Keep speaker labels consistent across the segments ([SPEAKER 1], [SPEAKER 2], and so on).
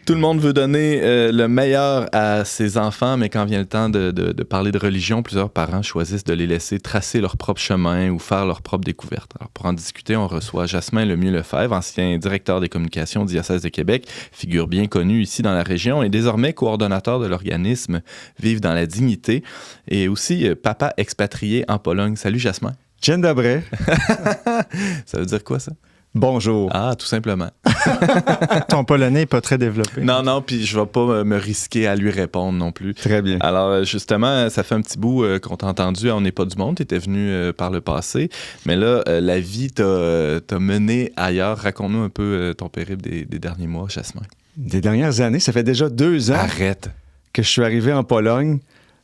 [SPEAKER 1] Tout le monde veut donner le meilleur à ses enfants, mais quand vient le temps de parler de religion, plusieurs parents choisissent de les laisser tracer leur propre chemin ou faire leur propre découverte. Alors, pour en discuter, on reçoit Jasmin Lemieux-Lefebvre, ancien directeur des communications au diocèse de Québec, figure bien connue ici dans la région et désormais coordonnateur de l'organisme Vivre dans la dignité et aussi papa expatrié en Pologne. Salut Jasmin.
[SPEAKER 2] Dzień dobry.
[SPEAKER 1] Ça veut dire quoi ça?
[SPEAKER 2] Bonjour.
[SPEAKER 1] Ah, tout simplement.
[SPEAKER 3] Ton polonais n'est pas très développé.
[SPEAKER 1] Non, puis je vais pas me risquer à lui répondre non plus.
[SPEAKER 2] Très bien.
[SPEAKER 1] Alors, justement, ça fait un petit bout qu'on t'a entendu à On n'est pas du monde. Tu étais venu par le passé. Mais là, la vie t'a mené ailleurs. Raconte-nous un peu ton périple des derniers mois, Jasmin.
[SPEAKER 2] Des dernières années, ça fait déjà 2 ans
[SPEAKER 1] Arrête.
[SPEAKER 2] que je suis arrivé en Pologne.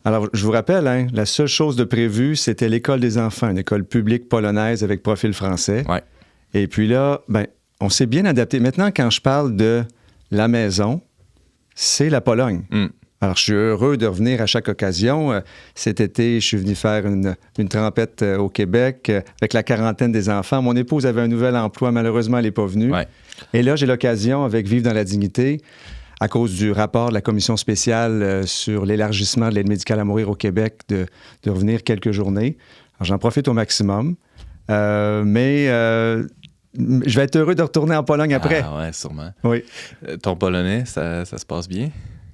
[SPEAKER 2] Alors, je vous rappelle, la seule chose de prévue, c'était l'école des enfants, une école publique polonaise avec profil français.
[SPEAKER 1] Ouais.
[SPEAKER 2] Et puis là, on s'est bien adapté. Maintenant, quand je parle de la maison, c'est la Pologne. Alors, je suis heureux de revenir à chaque occasion. Cet été, je suis venu faire une trempette au Québec avec la quarantaine des enfants. Mon épouse avait un nouvel emploi. Malheureusement, elle n'est pas venue.
[SPEAKER 1] Ouais.
[SPEAKER 2] Et là, j'ai l'occasion, avec Vivre dans la dignité, à cause du rapport de la commission spéciale sur l'élargissement de l'aide médicale à mourir au Québec, de revenir quelques journées. Alors, j'en profite au maximum. Je vais être heureux de retourner en Pologne après.
[SPEAKER 1] Ah ouais, sûrement.
[SPEAKER 2] Oui.
[SPEAKER 1] Ton polonais, ça se passe bien?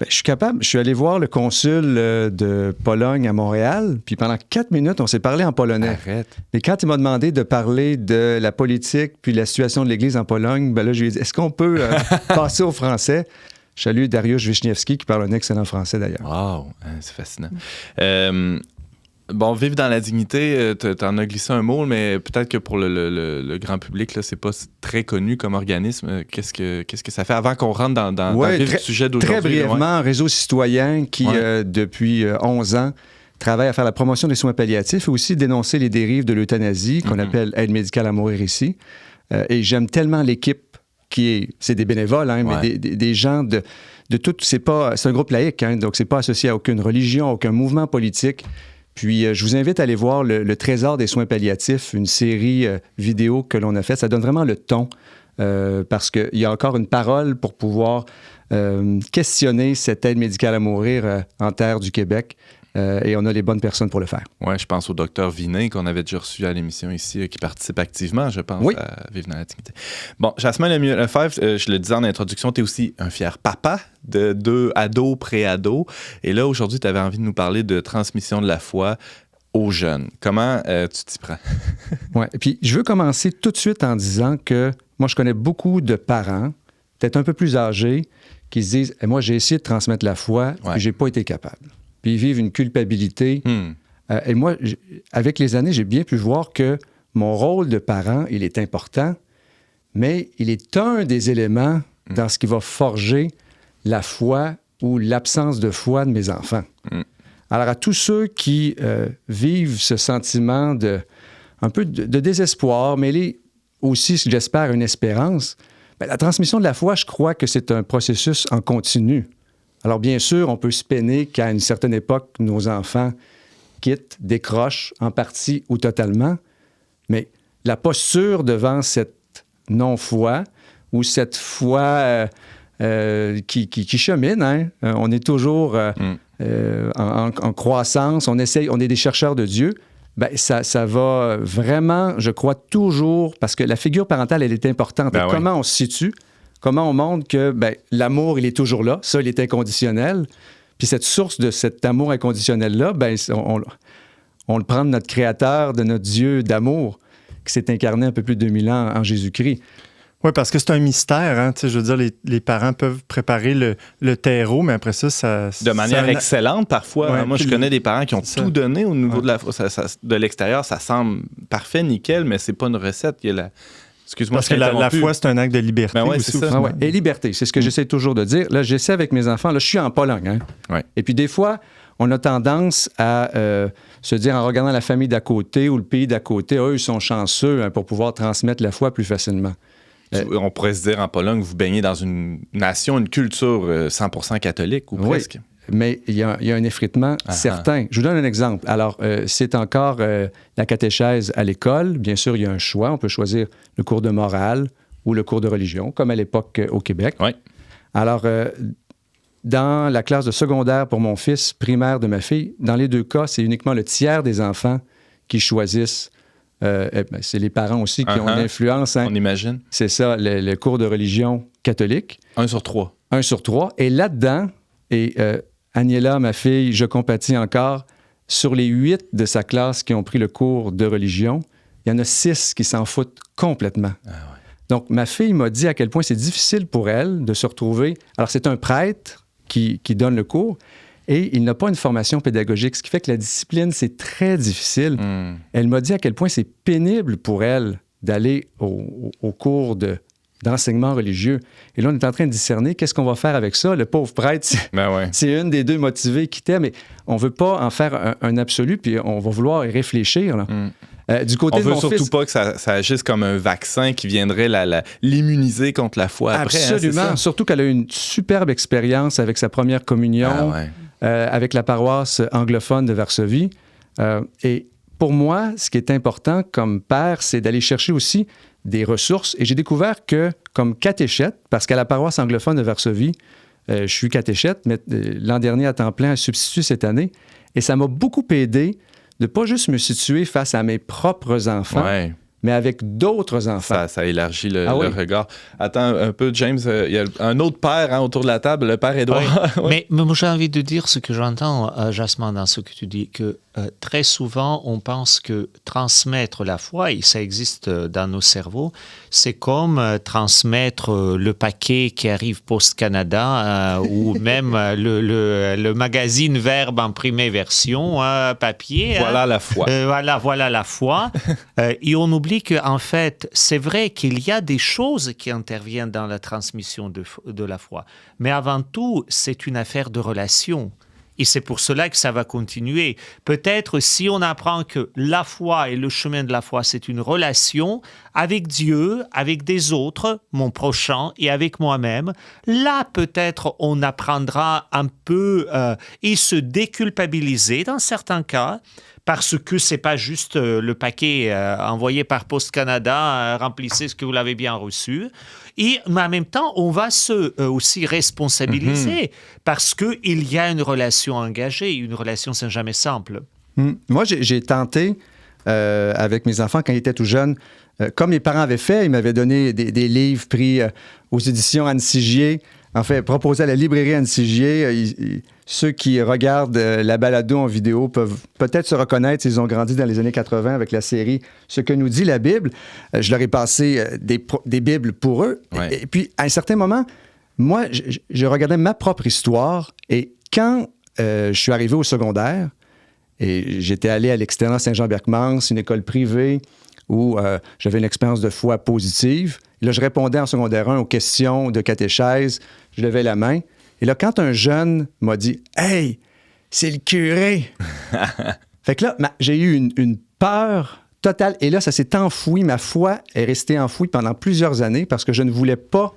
[SPEAKER 2] Je suis capable. Je suis allé voir le consul de Pologne à Montréal, puis pendant 4 minutes, on s'est parlé en polonais.
[SPEAKER 1] Arrête.
[SPEAKER 2] Et quand il m'a demandé de parler de la politique puis de la situation de l'Église en Pologne, là, je lui ai dit, est-ce qu'on peut passer au français? Je salue Dariusz Wiśniewski, qui parle un excellent français d'ailleurs.
[SPEAKER 1] Wow, c'est fascinant. Bon, Vivre dans la dignité, t'en as glissé un mot, mais peut-être que pour le grand public, là, c'est pas très connu comme organisme. Qu'est-ce que ça fait avant qu'on rentre dans le vif du sujet d'aujourd'hui?
[SPEAKER 2] Très brièvement, un réseau citoyen qui, depuis 11 ans, travaille à faire la promotion des soins palliatifs et aussi dénoncer les dérives de l'euthanasie, qu'on appelle aide médicale à mourir ici. Et j'aime tellement l'équipe c'est des bénévoles, mais des gens de tout. C'est un groupe laïque, donc c'est pas associé à aucune religion, aucun mouvement politique. Puis, je vous invite à aller voir le Trésor des soins palliatifs, une série vidéo que l'on a faite. Ça donne vraiment le ton parce qu'il y a encore une parole pour pouvoir questionner cette aide médicale à mourir en terre du Québec. Et on a les bonnes personnes pour le faire.
[SPEAKER 1] Oui, je pense au docteur Vinet, qu'on avait déjà reçu à l'émission ici, qui participe activement, je pense, à Vivre dans la dignité. Bon, Jasmin Lemieux-Lefebvre, je le disais en introduction, tu es aussi un fier papa de 2 ados, pré-ados. Et là, aujourd'hui, tu avais envie de nous parler de transmission de la foi aux jeunes. Comment tu t'y prends?
[SPEAKER 2] Oui, et puis je veux commencer tout de suite en disant que moi, je connais beaucoup de parents, peut-être un peu plus âgés, qui se disent moi, j'ai essayé de transmettre la foi, puis j'ai pas été capable. Puis ils vivent une culpabilité. Et moi, avec les années, j'ai bien pu voir que mon rôle de parent, il est important, mais il est un des éléments dans ce qui va forger la foi ou l'absence de foi de mes enfants. Alors, à tous ceux qui vivent ce sentiment un peu de désespoir, mêlé aussi, j'espère, une espérance, la transmission de la foi, je crois que c'est un processus en continu. Alors, bien sûr, on peut se peiner qu'à une certaine époque, nos enfants quittent, décrochent en partie ou totalement, mais la posture devant cette non-foi ou cette foi qui chemine, on est toujours en croissance, on est des chercheurs de Dieu, ça va vraiment, je crois, toujours, parce que la figure parentale, elle est importante. Comment on se situe? Comment on montre que l'amour, il est toujours là. Ça, il est inconditionnel. Puis cette source de cet amour inconditionnel-là, on le prend de notre Créateur, de notre Dieu d'amour, qui s'est incarné un peu plus de 2000 ans en Jésus-Christ.
[SPEAKER 3] Oui, parce que c'est un mystère. Je veux dire, les parents peuvent préparer le terreau, mais après ça...
[SPEAKER 1] De manière excellente, parfois.
[SPEAKER 3] Ouais,
[SPEAKER 1] moi, je connais des parents qui ont tout donné au niveau de la foi. De l'extérieur, ça semble parfait, nickel, mais c'est pas une recette. Il y a Excuse-moi,
[SPEAKER 3] parce que la foi, c'est un acte de liberté aussi.
[SPEAKER 1] C'est ça.
[SPEAKER 2] Et liberté, c'est ce que j'essaie toujours de dire. Là, j'essaie avec mes enfants. Là, je suis en Pologne. Et puis des fois, on a tendance à se dire, en regardant la famille d'à côté ou le pays d'à côté, eux, ils sont chanceux pour pouvoir transmettre la foi plus facilement.
[SPEAKER 1] On pourrait se dire en Pologne, vous baignez dans une nation, une culture 100% catholique ou presque.
[SPEAKER 2] Mais il y a un effritement certain. Je vous donne un exemple. Alors, c'est encore la catéchèse à l'école. Bien sûr, il y a un choix. On peut choisir le cours de morale ou le cours de religion, comme à l'époque au Québec.
[SPEAKER 1] Oui.
[SPEAKER 2] Alors, dans la classe de secondaire pour mon fils, primaire de ma fille, dans les 2 cas, c'est uniquement le tiers des enfants qui choisissent. C'est les parents aussi qui ont l'influence. Hein.
[SPEAKER 1] On imagine.
[SPEAKER 2] C'est ça, le cours de religion catholique.
[SPEAKER 1] 1 sur 3.
[SPEAKER 2] 1 sur 3. Et là-dedans, Agnella, ma fille, je compatis encore, sur les 8 de sa classe qui ont pris le cours de religion, il y en a 6 qui s'en foutent complètement. Ah ouais. Donc, ma fille m'a dit à quel point c'est difficile pour elle de se retrouver. Alors, c'est un prêtre qui donne le cours et il n'a pas une formation pédagogique, ce qui fait que la discipline, c'est très difficile. Elle m'a dit à quel point c'est pénible pour elle d'aller au cours d'enseignement religieux. Et là, on est en train de discerner qu'est-ce qu'on va faire avec ça. Le pauvre prêtre, c'est une des 2 motivées qui t'aime, mais on ne veut pas en faire un absolu, puis on va vouloir y réfléchir. Là. Du côté
[SPEAKER 1] on veut surtout pas que ça agisse comme un vaccin qui viendrait l'immuniser contre la foi après.
[SPEAKER 2] Absolument.
[SPEAKER 1] Hein,
[SPEAKER 2] surtout qu'elle a eu une superbe expérience avec sa première communion, avec la paroisse anglophone de Varsovie. Et pour moi, ce qui est important comme père, c'est d'aller chercher aussi des ressources. Et j'ai découvert que, comme catéchète, parce qu'à la paroisse anglophone de Varsovie, je suis catéchète, mais l'an dernier à temps plein, substitut cette année, et ça m'a beaucoup aidé de ne pas juste me situer face à mes propres enfants, mais avec d'autres enfants.
[SPEAKER 1] Ça élargit le regard. Attends un peu, James, il y a un autre père autour de la table, le père Édouard.
[SPEAKER 4] Mais moi, j'ai envie de dire ce que j'entends, Jasmin, dans ce que tu dis, que très souvent, on pense que transmettre la foi, et ça existe dans nos cerveaux, c'est comme transmettre le paquet qui arrive Post-Canada ou même le magazine Verbe imprimé version papier.
[SPEAKER 1] Voilà la foi.
[SPEAKER 4] Voilà la foi. Et on oublie qu'en fait, c'est vrai qu'il y a des choses qui interviennent dans la transmission de la foi. Mais avant tout, c'est une affaire de relation. Et c'est pour cela que ça va continuer. Peut-être si on apprend que la foi et le chemin de la foi, c'est une relation avec Dieu, avec des autres, mon prochain et avec moi-même, là peut-être on apprendra un peu et se déculpabiliser dans certains cas, parce que c'est pas juste le paquet envoyé par Post Canada, remplissez ce que vous l'avez bien reçu. Mais en même temps, on va aussi responsabiliser parce qu'il y a une relation engagée. Une relation, c'est jamais simple.
[SPEAKER 2] Moi, j'ai tenté avec mes enfants quand ils étaient tout jeunes, comme mes parents avaient fait, ils m'avaient donné des livres pris aux éditions Anne Sigier, en fait, proposés à la librairie Anne Sigier. Ceux qui regardent la balado en vidéo peuvent peut-être se reconnaître s'ils ont grandi dans les années 80 avec la série « Ce que nous dit la Bible ». Je leur ai passé des Bibles pour eux. Ouais. Et puis, à un certain moment, moi, je regardais ma propre histoire. Et quand je suis arrivé au secondaire, et j'étais allé à l'externat Saint-Jean-Berckmans, une école privée où j'avais une expérience de foi positive. Et là, je répondais en secondaire 1 aux questions de catéchèse. Je levais la main. Et là, quand un jeune m'a dit « Hey, c'est le curé! » Fait que là, j'ai eu une peur totale. Et là, ça s'est enfoui. Ma foi est restée enfouie pendant plusieurs années parce que je ne voulais pas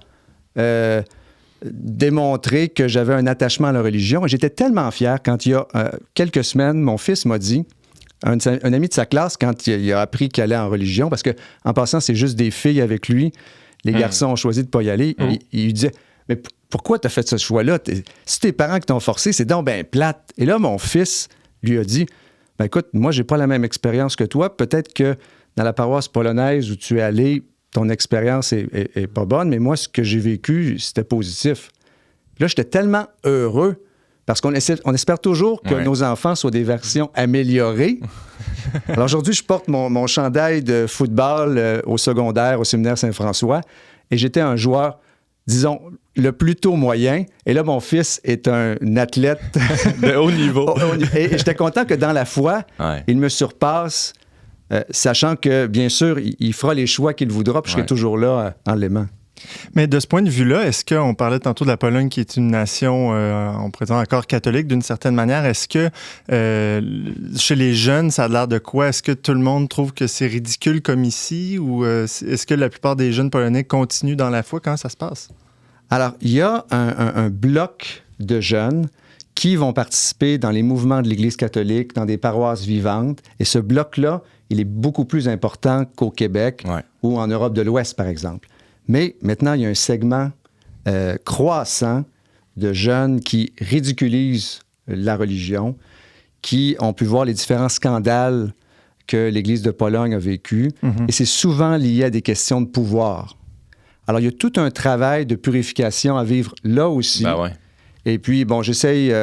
[SPEAKER 2] démontrer que j'avais un attachement à la religion. Et j'étais tellement fier quand il y a quelques semaines, mon fils m'a dit, un ami de sa classe, quand il a appris qu'il allait en religion, parce qu'en passant, c'est juste des filles avec lui. Les garçons ont choisi de ne pas y aller. Il lui disait « Mais pourquoi tu as fait ce choix-là? Si tes parents qui t'ont forcé, c'est donc bien plate. » Et là, mon fils lui a dit « Ben écoute, moi, j'ai pas la même expérience que toi. Peut-être que dans la paroisse polonaise où tu es allé, ton expérience est pas bonne, mais moi, ce que j'ai vécu, c'était positif. » Puis là, j'étais tellement heureux parce qu'on espère toujours que nos enfants soient des versions améliorées. Alors aujourd'hui, je porte mon chandail de football au secondaire, au séminaire Saint-François, et j'étais un joueur, disons, le plutôt moyen. Et là, mon fils est un athlète
[SPEAKER 1] de haut niveau.
[SPEAKER 2] Et j'étais content que dans la foi, il me surpasse, sachant que, bien sûr, il fera les choix qu'il voudra, puis je serai toujours là en l'aimant.
[SPEAKER 3] Mais de ce point de vue-là, est-ce qu'on parlait tantôt de la Pologne qui est une nation, on pourrait dire encore catholique d'une certaine manière, est-ce que chez les jeunes, ça a l'air de quoi? Est-ce que tout le monde trouve que c'est ridicule comme ici ou est-ce que la plupart des jeunes polonais continuent dans la foi? Comment ça se passe?
[SPEAKER 2] Alors, il y a un bloc de jeunes qui vont participer dans les mouvements de l'Église catholique, dans des paroisses vivantes, et ce bloc-là, il est beaucoup plus important qu'au Québec ou en Europe de l'Ouest, par exemple. Mais maintenant, il y a un segment croissant de jeunes qui ridiculisent la religion, qui ont pu voir les différents scandales que l'Église de Pologne a vécu. Et c'est souvent lié à des questions de pouvoir. Alors, il y a tout un travail de purification à vivre là aussi.
[SPEAKER 1] Ben ouais.
[SPEAKER 2] Et puis, bon, j'essaye...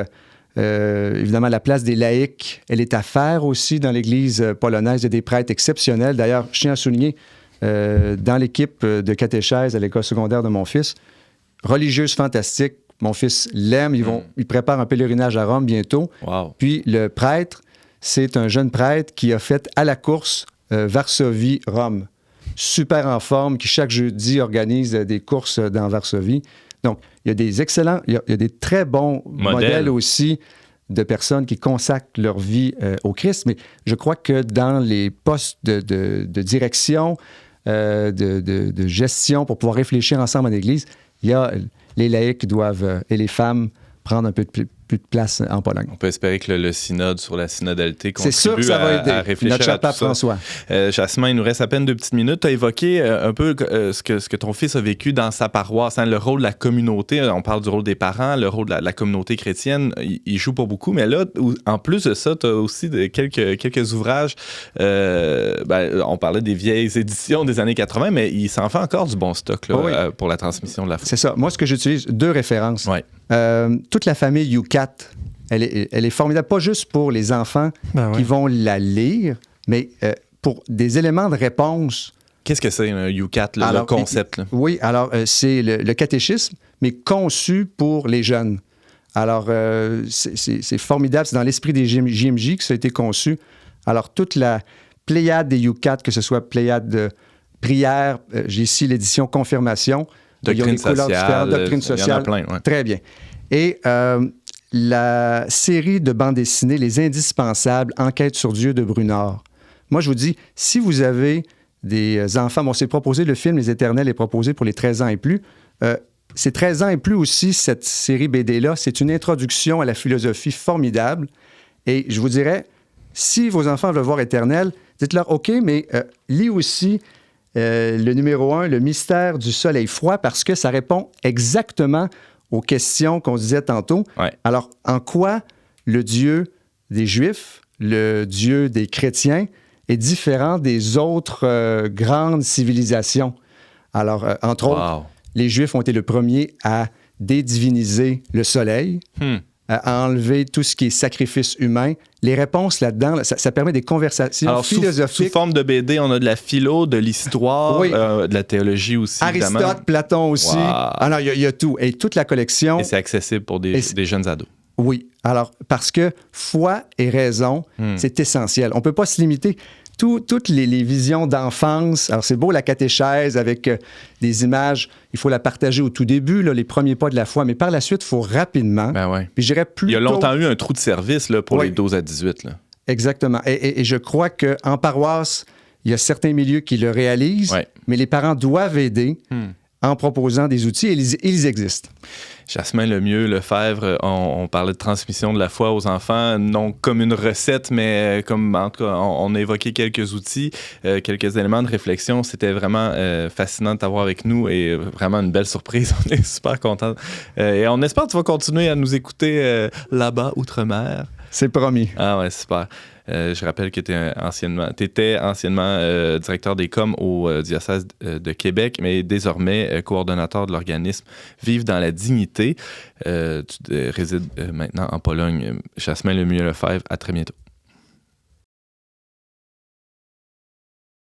[SPEAKER 2] évidemment, la place des laïcs, elle est à faire aussi dans l'Église polonaise. Il y a des prêtres exceptionnels. D'ailleurs, je tiens à souligner, dans l'équipe de catéchèse à l'école secondaire de mon fils, religieuse fantastique. Mon fils l'aime. Ils préparent un pèlerinage à Rome bientôt.
[SPEAKER 1] Wow.
[SPEAKER 2] Puis le prêtre, c'est un jeune prêtre qui a fait à la course Varsovie-Rome. Super en forme, qui chaque jeudi organise des courses dans Varsovie. Donc, il y a des excellents, il y a des très bons modèles aussi de personnes qui consacrent leur vie au Christ. Mais je crois que dans les postes de direction, de gestion, pour pouvoir réfléchir ensemble en Église, il y a les laïcs doivent, et les femmes, prendre un peu plus de place en Pologne.
[SPEAKER 1] On peut espérer que le synode sur la synodalité
[SPEAKER 2] C'est sûr que ça va aider.
[SPEAKER 1] à réfléchir
[SPEAKER 2] Notre
[SPEAKER 1] à tout
[SPEAKER 2] pape
[SPEAKER 1] ça.
[SPEAKER 2] François.
[SPEAKER 1] Jasmin, il nous reste à peine 2 petites minutes. Tu as évoqué un peu ce que ton fils a vécu dans sa paroisse, hein, le rôle de la communauté. On parle du rôle des parents, le rôle de la communauté chrétienne. Il joue pas beaucoup, mais là, en plus de ça, tu as aussi quelques ouvrages. On parlait des vieilles éditions des années 80, mais il s'en fait encore du bon stock là, pour la transmission de la foi.
[SPEAKER 2] C'est ça. Moi, ce que j'utilise, 2 références.
[SPEAKER 1] Ouais.
[SPEAKER 2] Toute la famille UCAT, elle est formidable, pas juste pour les enfants qui vont la lire, mais pour des éléments de réponse.
[SPEAKER 1] Qu'est-ce que c'est un UCAT, le concept? Là?
[SPEAKER 2] Oui, alors c'est le catéchisme, mais conçu pour les jeunes. Alors, c'est formidable, c'est dans l'esprit des JMJ que ça a été conçu. Alors, toute la pléiade des UCAT, que ce soit pléiade de prière, j'ai ici l'édition confirmation.
[SPEAKER 1] Doctrine sociale,
[SPEAKER 2] doctrine sociale,
[SPEAKER 1] il y en a plein. Ouais.
[SPEAKER 2] Très bien. Et la série de bandes dessinées, Les Indispensables, Enquête sur Dieu de Brunard. Moi, je vous dis, si vous avez des enfants, bon, c'est proposé, le film Les Éternels est proposé pour les 13 ans et plus. C'est 13 ans et plus aussi, cette série BD-là. C'est une introduction à la philosophie formidable. Et je vous dirais, si vos enfants veulent voir Éternel, dites-leur, OK, mais lis aussi le numéro 1, Le mystère du soleil froid, parce que ça répond exactement aux questions qu'on disait tantôt.
[SPEAKER 1] Ouais.
[SPEAKER 2] Alors, en quoi le Dieu des Juifs, le Dieu des chrétiens, est différent des autres grandes civilisations? Alors, entre autres, les Juifs ont été le premier à dédiviniser le soleil, à enlever tout ce qui est sacrifice humain. Les réponses là-dedans, ça permet des conversations philosophiques.
[SPEAKER 1] Sous forme de BD, on a de la philo, de l'histoire, de la théologie aussi,
[SPEAKER 2] Aristote,
[SPEAKER 1] évidemment.
[SPEAKER 2] Platon aussi.
[SPEAKER 1] Wow.
[SPEAKER 2] Alors, il y a tout. Et toute la collection...
[SPEAKER 1] Et c'est accessible pour des jeunes ados.
[SPEAKER 2] Oui. Alors, parce que foi et raison, c'est essentiel. On ne peut pas se limiter. Toutes les visions d'enfance, alors c'est beau la catéchèse avec des images, il faut la partager au tout début, là, les premiers pas de la foi, mais par la suite, il faut rapidement.
[SPEAKER 1] Ben ouais.
[SPEAKER 2] Puis je dirais plutôt...
[SPEAKER 1] Il y a longtemps eu un trou de service là, pour les 12 à 18. Là.
[SPEAKER 2] Exactement. Et je crois qu'en paroisse, il y a certains milieux qui le réalisent, mais les parents doivent aider en proposant des outils et ils existent.
[SPEAKER 1] Jasmin Lemieux-Lefebvre, on parlait de transmission de la foi aux enfants, non comme une recette, mais comme, en tout cas, on a évoqué quelques outils, quelques éléments de réflexion. C'était vraiment fascinant de t'avoir avec nous et vraiment une belle surprise. On est super contents. Et on espère que tu vas continuer à nous écouter là-bas, outre-mer.
[SPEAKER 2] C'est promis.
[SPEAKER 1] Ah ouais, super. Je rappelle que tu étais anciennement directeur des coms au diocèse de Québec, mais désormais coordonnateur de l'organisme Vivre dans la dignité. Tu résides maintenant en Pologne. Jasmin Lemieux-Lefebvre, à très bientôt.